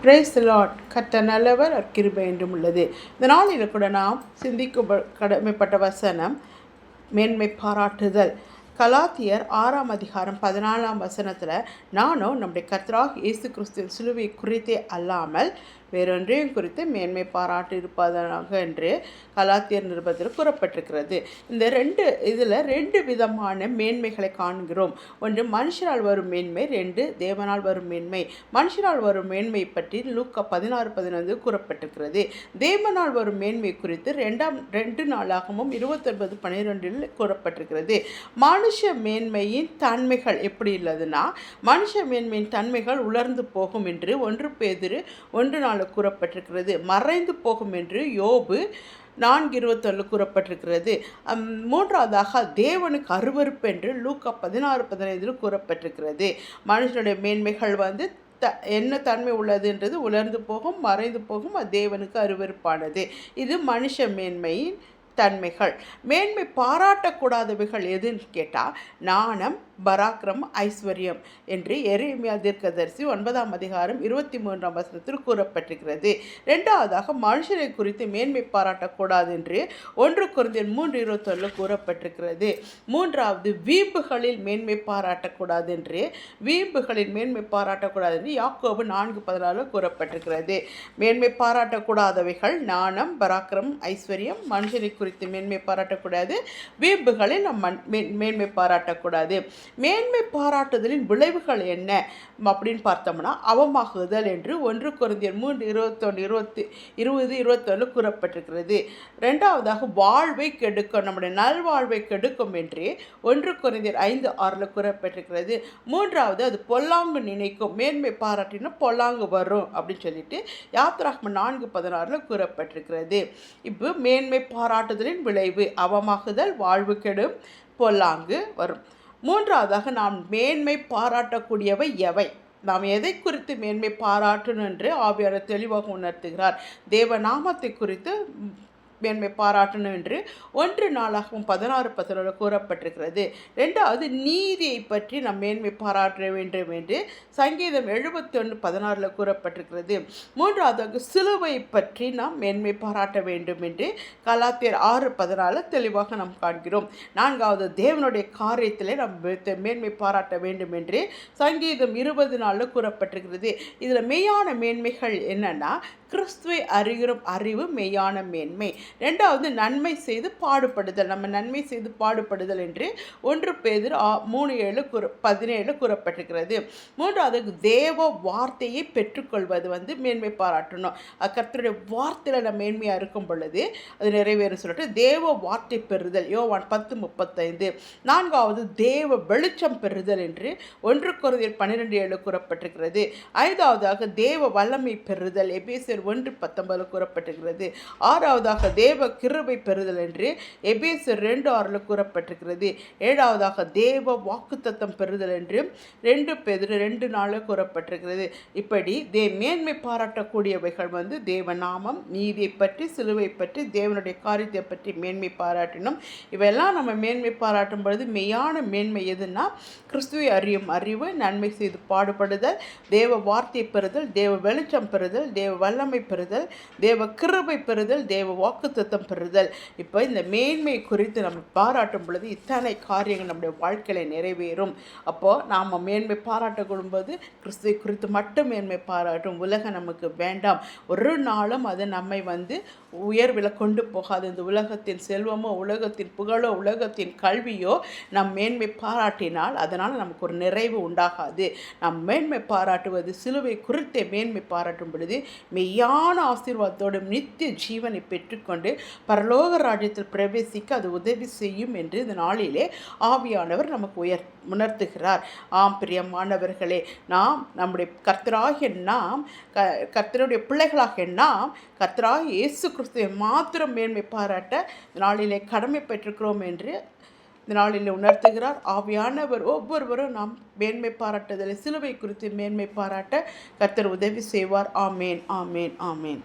Price Lord. கர்த்தர் நல்லவர், கிருபை என்றும் உள்ளது. இந்த நாளில் கூட நாம் சிந்திக்க கடமைப்பட்ட வசனம் மேன்மை பாராட்டுதல். கலாத்தியர் 6:14 நானும் நம்முடைய கர்த்தராகிய இயேசு கிறிஸ்துவின் சிலுவை குறித்தே அல்லாமல் வேறொன்றையும் குறித்து மேன்மை பாராட்டு இருப்பதாக என்று கலாத்தியர் நிருபத்தில் கூறப்பட்டிருக்கிறது. இந்த ரெண்டு விதமான மேன்மைகளை காண்கிறோம். ஒன்று மனுஷரால் வரும் மேன்மை, 2 தேவனால் வரும் மேன்மை. மனுஷரால் வரும் மேன்மை பற்றி லூக்கா 16:15 கூறப்பட்டிருக்கிறது. தேவனால் வரும் மேன்மை குறித்து 2 நாளாகவும் 29:12 கூறப்பட்டிருக்கிறது. மனுஷ மேன்மையின் தன்மைகள் எப்படி உள்ளதுன்னா, மனுஷ மேன்மையின் தன்மைகள் உலர்ந்து போகும் என்று 1 பேதுரு 1:4 கூறப்பட்டிருக்கிறது. மறைந்து போகும் என்று யோபு 4:21 கூறப்பட்டிருக்கிறது. மூன்றாவதாக தேவனுக்கு அருவருப்பு என்று லூக்கா 16:15 கூறப்பட்டிருக்கிறது. மனுஷனுடைய மேன்மைகள் என்ன தன்மை உள்ளதுன்றது உலர்ந்து போகும், மறைந்து போகும். அது தேவனுக்கு அருவருப்பானது. இது மனுஷ மேன்மையின் தன்மைகள். மேன்மை பாராட்டக்கூடாதவைகள் எதுன்னு கேட்டால் நாணம், பராக்கிரம், ஐஸ்வர்யம் என்று எரேமியா தீர்க்கதரிசி 9:23 கூறப்பட்டிருக்கிறது. இரண்டாவதாக மனுஷரை குறித்து மேன்மை பாராட்டக்கூடாது என்று 1 கொரிந்தியர் 3:21 கூறப்பட்டிருக்கிறது. மூன்றாவது வீம்புகளில் மேன்மை பாராட்டக்கூடாது என்று யாக்கோபு 4:14 கூறப்பட்டிருக்கிறது. மேன்மை பாராட்டக்கூடாதவைகள் நாணம், பராக்கிரம், ஐஸ்வர்யம். மனுஷனை குறித்து மேன்மை பாராட்டக்கூடாது, வீம்புகளில் மேன்மை பாராட்டக்கூடாது. மேன்மை பாராட்டுதலின் விளைவுகள் என்ன அப்படின்னு பார்த்தோம்னா, அவமாகுதல் என்று 1 கொரிந்தியர் 3:21 கூறப்பட்டிருக்கிறது. இரண்டாவதாக வாழ்வை கெடுக்கும், நம்முடைய நல்வாழ்வை கெடுக்கும் என்று 1 கொரிந்தியர் 5:6 கூறப்பட்டிருக்கிறது. மூன்றாவது அது பொல்லாங்கு நினைக்கும், மேன்மை பாராட்டினா பொல்லாங்கு வரும் அப்படின்னு சொல்லிட்டு யாத்திராகமம் 4:16 கூறப்பட்டிருக்கிறது. இப்போ மேன்மை பாராட்டுதலின் விளைவு அவமாகுதல், வாழ்வு கெடும், பொல்லாங்கு வரும். மூன்றாவதாக நாம் மேன்மை பாராட்டக்கூடியவை எவை, நாம் எதை குறித்து மேன்மை பாராட்டணும் என்று ஆவியானவர் தெளிவாக உணர்த்துகிறார். தேவநாமத்தை குறித்து மேன்மை பாராட்டணும் என்று 1 நாளாகவும் 16:11 கூறப்பட்டிருக்கிறது. ரெண்டாவது நீதியை பற்றி நாம் மேன்மை பாராட்ட வேண்டும் என்று சங்கீதம் 71:16 கூறப்பட்டிருக்கிறது. மூன்றாவதாக சிலுவை பற்றி நாம் மேன்மை பாராட்ட வேண்டும் என்று கலாத்தியர் 6:14 தெளிவாக நாம் காண்கிறோம். நான்காவது தேவனுடைய காரியத்திலே நாம் மேன்மை பாராட்ட வேண்டும் என்று சங்கீதம் 20:4 கூறப்பட்டிருக்கிறது. இதில் மெய்யான மேன்மைகள் என்னன்னா, கிறிஸ்துவை அறிகிற அறிவு மெய்யான மேன்மை. ரெண்டாவது நன்மை செய்து பாடுபடுதல், நம்ம நன்மை செய்து பாடுபடுதல் என்று 1 பேதுரு 3:17 கூறப்பட்டிருக்கிறது. மூன்றாவது தேவ வார்த்தையை பெற்றுக்கொள்வது மேன்மை பாராட்டணும். கர்த்தருடைய வார்த்தையில் நம்ம மேன்மையாக இருக்கும் பொழுது அது நிறைவேறும் சொல்லிட்டு தேவ வார்த்தை பெறுதல், யோவான் 10:35. நான்காவது தேவ வெளிச்சம் பெறுதல் என்று 1 கொரிந்தியர் 12:7 கூறப்பட்டிருக்கிறது. ஐந்தாவதாக தேவ வல்லமை பெறுதல், எபேசியர் 1:19 கூறப்பட்டிருக்கிறது. ஆறாவதாக தேவ கிருபை பெறுதல் என்று எபேசியர் 2:6 கூறப்பட்டிருக்கிறது. ஏழாவதாக தேவ வாக்குத்தத்தம் பெறுதல் என்று 2 பேதுரு 2:4 கூறப்பட்டிருக்கிறது. இப்படி மேன்மை பாராட்டக்கூடியவைகள் தேவநாமம், நீதியை பற்றி, சிலுவை பற்றி, தேவனுடைய காரியத்தை பற்றி மேன்மை பாராட்டினோம். இவையெல்லாம் நம்ம மேன்மை பாராட்டும் பொழுது மெய்யான மேன்மை எதுன்னா, கிறிஸ்துவை அறியும் அறிவு, நன்மை செய்து பாடுபடுதல், தேவ வார்த்தை பெறுதல், தேவ வெளிச்சம் பெறுதல், தேவ வல்லமை பெறுதல், தேவ கிருபை பெறுதல், தேவ வாக்குத்தத்தம் பெறுதல். இப்போ இந்த மேன்மை குறித்து நம்ம பாராட்டும் பொழுது இத்தனை காரியங்கள் நம்முடைய வாழ்க்கையில் நிறைவேறும். அப்போது நாம் மேன்மை பாராட்டக்கூடும்போது கிறிஸ்துவை குறித்து மட்டும் மேன்மை பாராட்டும். உலகம் நமக்கு வேண்டாம். ஒரு நாளும் அது நம்மை உயர்வில் கொண்டு போகாது. இந்த உலகத்தின் செல்வமோ, உலகத்தின் புகழோ, உலகத்தின் கல்வியோ நம் மேன்மை பாராட்டினால் அதனால் நமக்கு ஒரு நிறைவு உண்டாகாது. நாம் மேன்மை பாராட்டுவது சிலுவை குறித்த மேன்மை பாராட்டும் பொழுது மெய்யான ஆசீர்வாதத்தோடு நித்திய ஜீவனை பெற்றுக்கொண்டு பரலோக ராஜ்யத்தில் பிரவேசிக்க அது உதவி செய்யும் என்று இந்த நாளிலே ஆவியானவர் நமக்கு உணர்த்துகிறார். ஆம் பிரியமானவர்களே, நாம் நம்முடைய கர்த்தருடைய பிள்ளைகளாக நாம் கர்த்தராகிய இயேசு கிறிஸ்துவை மாத்திரம் மேன்மை பாராட்ட நாளிலே கடமை பெற்றிருக்கிறோம் என்று இந்த நாளில் உணர்த்துகிறார் ஆவியானவர். ஒவ்வொருவரும் நாம் மேன்மை பாராட்டுதலை, சிலுவை குறித்து மேன்மை பாராட்ட கர்த்தர் உதவி செய்வார். ஆமேன், ஆமேன், ஆமேன்.